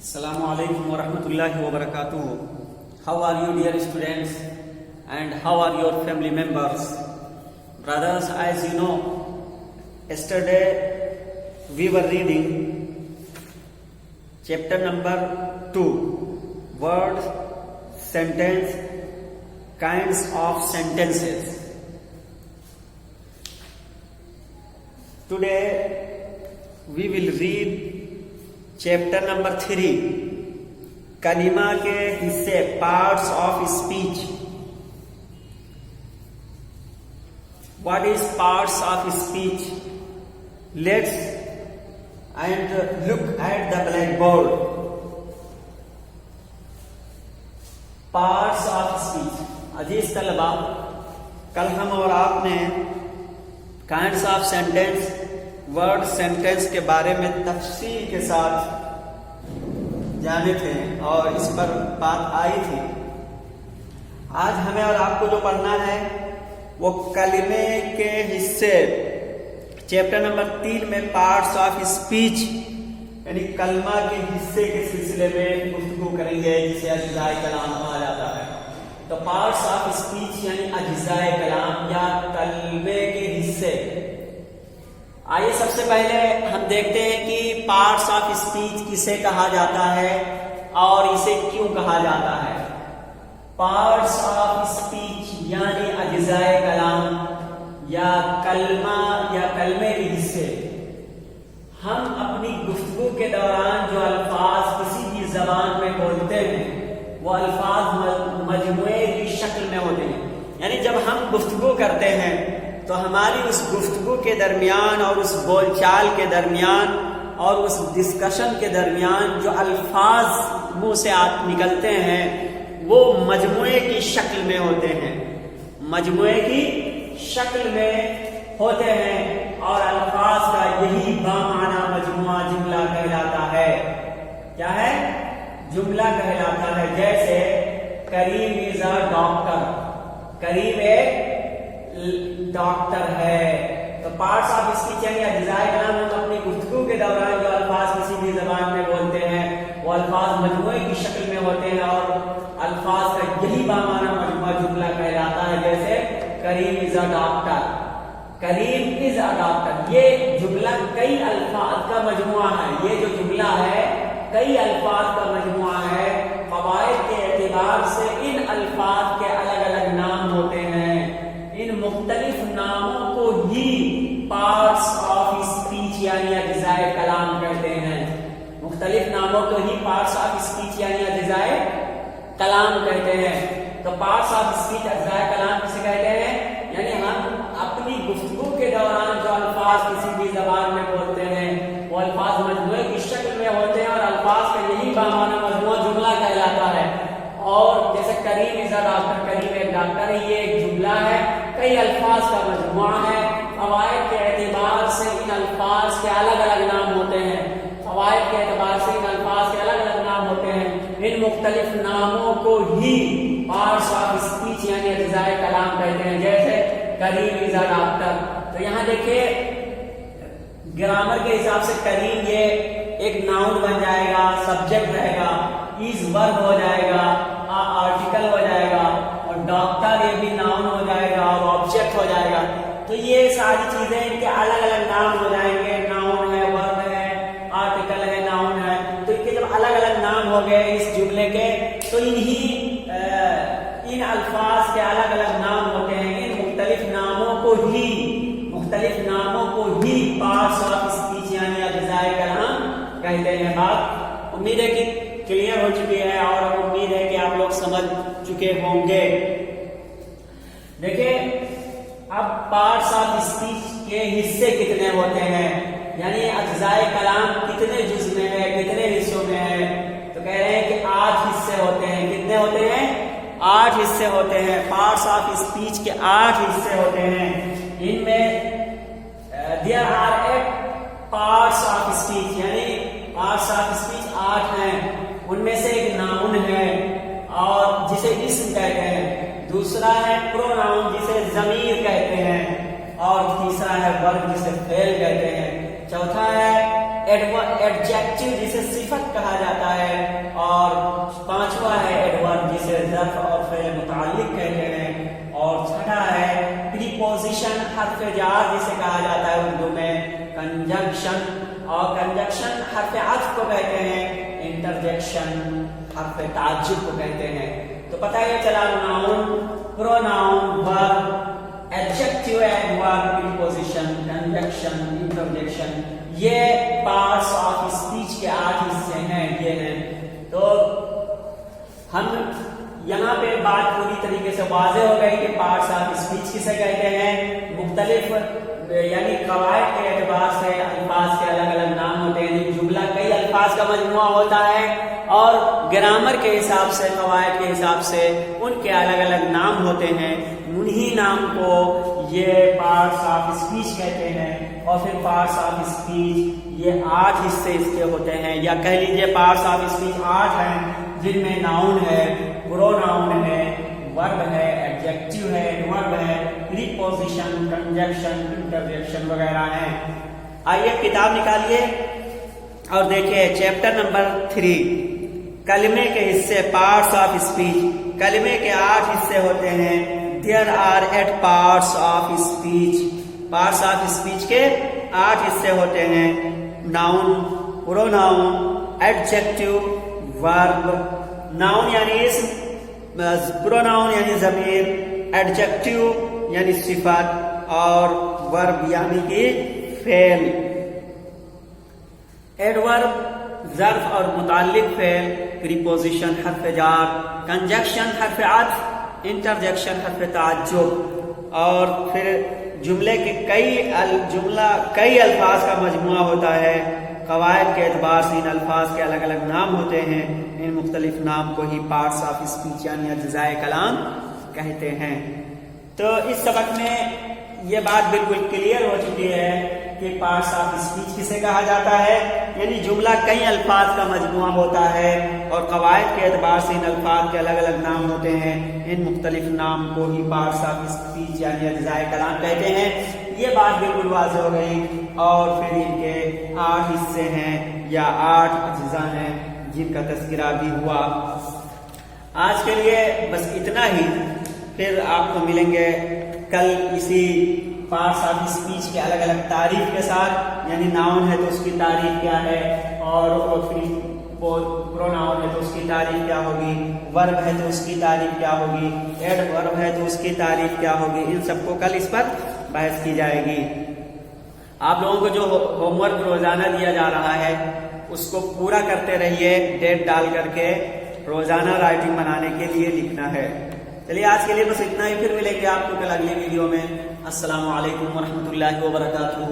Assalamu alaikum wa rahmatullahi wa barakatuh. How are you, dear students, and how are your family members? Brothers, as you know, yesterday we were reading chapter number 2, word, sentence, kinds of sentences. Today we will read chapter number 3, कलिमा के हिस्से, parts of speech. What is parts of speech? Let's and look at the black board. Parts of speech. अजीज तलबा, कल हम और आपने kinds of sentence, word, sentence के बारे में तफसील के साथ जाने थे और इस पर बात आई थी. आज हमें और आपको जो पढ़ना है वो कलिमे के हिस्से, चैप्टर नंबर 3 में पार्ट्स ऑफ स्पीच यानी कलमा के हिस्से के सिलसिले में गुफ्तगू करेंगे, जिसे अज्जाए कलाम कहा जाता है. तो पार्ट्स ऑफ स्पीच यानी अज्जाए कलाम या कलमे के हिस्से. आइए सबसे पहले हम देखते हैं कि पार्ट्स ऑफ स्पीच किसे कहा जाता है और इसे क्यों कहा जाता है. पार्ट्स ऑफ स्पीच यानी अज्जाए कलाम या कलमा या कलमे के हिस्से. हम अपनी गुफ्तगू के दौरान जो अल्फाज किसी भी जबान में बोलते हैं वो अल्फाज मजमुए की शक्ल में होते हैं. यानी जब हम गुफ्तगू करते हैं तो हमारी उस गुफ्तगू के दरमियान और उस बोलचाल के दरमियान और उस डिस्कशन के दरमियान जो अल्फाज मुंह से निकलते हैं वो मजमुए की शक्ल में होते हैं, मजमुए की शक्ल में होते हैं. और अल्फाज का यही बामाना मजमुआ जुमला कहलाता है. क्या है? जुमला कहलाता है. जैसे करीम इज अ डॉक्टर. करीम एक डॉक्टर है. तो पार्ट्स ऑफ स्पीच यानी अज्जाए कलाम, हम अपनी गुफ्तगू के दौरान जो अल्फाज किसी भी जबान में बोलते हैं वो अल्फाज मजमुए की शक्ल में होते हैं और अल्फाज का यही बामाना मजमुआ जुमला कहलाता है. जैसे Karim is a doctor. Karim is a doctor, ये जुमला कई अल्फाज का मजमुआ है. ये जो जुमला है कई अल्फाज का मजमुआ है. क़वाइद के एतबार से इन अल्फाज के अलग अलग नाम होते हैं. इन मुख्तलिफ नामों को ही पार्ट्स ऑफ स्पीच यानी अज्जाए कलाम कहते हैं. मुख्तलिफ नामों को ही पार्ट्स ऑफ स्पीच यानी अज्जाए कलाम कहते हैं. तो पार्ट्स ऑफ स्पीच अज्जाए कलाम किसे कहते हैं? यानी हम अपनी गुफ्तगू के दौरान जो अल्फाज किसी भी जबान में बोलते हैं वो अल्फाज मजमुए की शक्ल में होते हैं और अल्फाज का यही बामाना मजमुआ जुमला कहलाता है. और जैसे करीम इज अ डॉक्टर, करीम एक डॉक्टर है, ये एक जुमला है, कई अल्फाज का मजमुआ है. फ़वाइद के एतबार से इन अल्फाज के अलग अलग नाम होते हैं. फ़वाइद के एतबार से इन अल्फाज के अलग अलग नाम होते हैं. इन मुख्तलिफ नामों को ही पार्ट्स ऑफ स्पीच यानी अज्जाए कलाम कहते हैं. जैसे करीम इज अ डॉक्टर. तो यहाँ देखिए ग्रामर के हिसाब से करीम ये एक नाउन बन जाएगा, सब्जेक्ट रहेगा, इज वर्ब हो जाएगा, आर्टिकल हो जाएगा, और डॉक्टर ये भी नाउन हो जाएगा और ऑब्जेक्ट हो जाएगा. तो ये सारी चीजें इनके अलग अलग नाम हो जाएंगे. नाउन है, वर्ब है, आर्टिकल है, नाउन है. तो इनके जब अलग अलग नाम हो गए इस जुमले के तो इन अल्फाज के अलग अलग नाम होते हैं. इन मुख्तलिफ नामों को ही पार्ट्स ऑफ स्पीच यानी अज्जाए कलाम कहते हैं. बात उम्मीद है कि क्लियर हो चुकी है और उम्मीद है कि आप लोग समझ चुके होंगे. देखिए अब पार्ट्स ऑफ स्पीच के हिस्से कितने होते हैं, यानी अज्जाए कलाम कितने जुज में है, कितने हिस्सों में है. तो कह रहे हैं कि 8 हिस्से होते हैं. कितने होते हैं? 8 हिस्से होते हैं. पार्ट्स ऑफ स्पीच के 8 हिस्से होते हैं. इनमें there are 8 parts of speech यानी पार्ट्स ऑफ स्पीच 8 हैं. उनमें से एक नाउन है और जिसे इस्म कहते हैं. दूसरा है प्रोनाउन जिसे ज़मीर कहते हैं. और तीसरा है वर्ब जिसे फेल कहते हैं. चौथा है ایڈجیکٹو جسے صفت کہا جاتا ہے، اور پانچواں ہے ایڈورب جسے ظرف اور فعل متعلق کہتے ہیں، اور چھٹا ہے پریپوزیشن حرف جار جسے کہا جاتا ہے اردو میں کنجنکشن، اور کنجنکشن حرف عطف کو کہتے ہیں، انٹرجیکشن حرف تعجب کو کہتے ہیں۔ تو پتہ یہ چلا ناؤن، پروناؤن، ورب، ایڈجیکٹو، ایڈورب، پریپوزیشن، کنجنکشن، انٹرجیکشن، یہ پارٹس آف اسپیچ کے 8 حصے ہیں، یہ ہیں۔ تو ہم یہاں پہ بات پوری طریقے سے واضح ہو گئی کہ پارٹس آف اسپیچ کسے کہتے ہیں۔ مختلف یعنی قواعد کے اعتبار سے الفاظ کے الگ الگ نام ہوتے ہیں، جملہ کئی الفاظ کا مجموعہ ہوتا ہے، اور گرامر کے حساب سے، قواعد کے حساب سے ان کے الگ الگ نام ہوتے ہیں۔ انہی نام کو یہ پارٹس آف اسپیچ کہتے ہیں، اور پھر پارٹس آف اسپیچ یہ 8 حصے اس کے ہوتے ہیں، یا کہہ لیجیے پارٹس آف اسپیچ 8 ہیں، جن میں ناؤن ہے، پروناؤن ہے، ورب ہے، ایڈجیکٹو ہے، ایڈورب ہے، پریپوزیشن، کنجنکشن، انٹرجیکشن وغیرہ ہیں۔ آئیے کتاب نکالیے اور دیکھیے چیپٹر نمبر 3، کلمے کے حصے، پارٹس آف اسپیچ۔ کلمے کے 8 حصے ہوتے ہیں۔ There are 8 parts of speech. Parts of speech کے 8 حصے ہوتے ہیں، ناؤن، پروناؤن، ایڈجیکٹو، ورب۔ ناؤن یعنی اسم، پروناؤن یعنی ضمیر، ایڈجیکٹو یعنی صفت، اور ورب یعنی کہ فعل۔ ایڈورب ظرف اور متعلق فعل، پریپوزیشن حرف جار، کنجنکشن حرف عطف، انٹرجیکشن حرف تعجب، اور پھر جملے کے کئی الفاظ کا مجموعہ ہوتا ہے۔ قواعد کے اعتبار سے ان الفاظ کے الگ الگ نام ہوتے ہیں، ان مختلف نام کو ہی پارٹس آف اسپیچ یعنی اجزائے کلام کہتے ہیں۔ تو اس سبق میں یہ بات بالکل کلیئر ہو چکی ہے کہ پارٹس آف اسپیچ کسے کہا جاتا ہے، یعنی جملہ کئی الفاظ کا مجموعہ ہوتا ہے، اور قواعد کے اعتبار سے ان الفاظ کے الگ الگ نام ہوتے ہیں، ان مختلف نام کو ہی پارٹس آف اسپیچ یعنی اجزائے کلام کہتے ہیں۔ یہ بات بالکل واضح ہو گئی، اور پھر ان کے 8 حصے ہیں یا 8 اجزاء ہیں جن کا تذکرہ بھی ہوا۔ آج کے لیے بس اتنا ہی، پھر آپ کو ملیں گے کل اسی پارٹس آف اسپیچ کے الگ الگ تعریف کے ساتھ، یعنی ناؤن ہے تو اس کی تعریف کیا ہے، اور پھر پروناؤن ہے تو اس کی تعریف کیا ہوگی، ورب ہے تو اس کی تعریف کیا ہوگی، ایڈورب ہے تو اس کی تعریف کیا ہوگی۔ ان سب کو کل اس پر بحث کی جائے گی۔ آپ لوگوں کو جو ہوم ورک روزانہ دیا جا رہا ہے اس کو پورا کرتے رہیے، ڈیٹ ڈال کر کے روزانہ رائٹنگ بنانے کے لیے لکھنا ہے۔ چلیے آج کے لیے بس اتنا ہی، پھر ملیں گے آپ کو کل اگلی ویڈیو میں۔ السلام علیکم ورحمۃ اللہ وبرکاتہ۔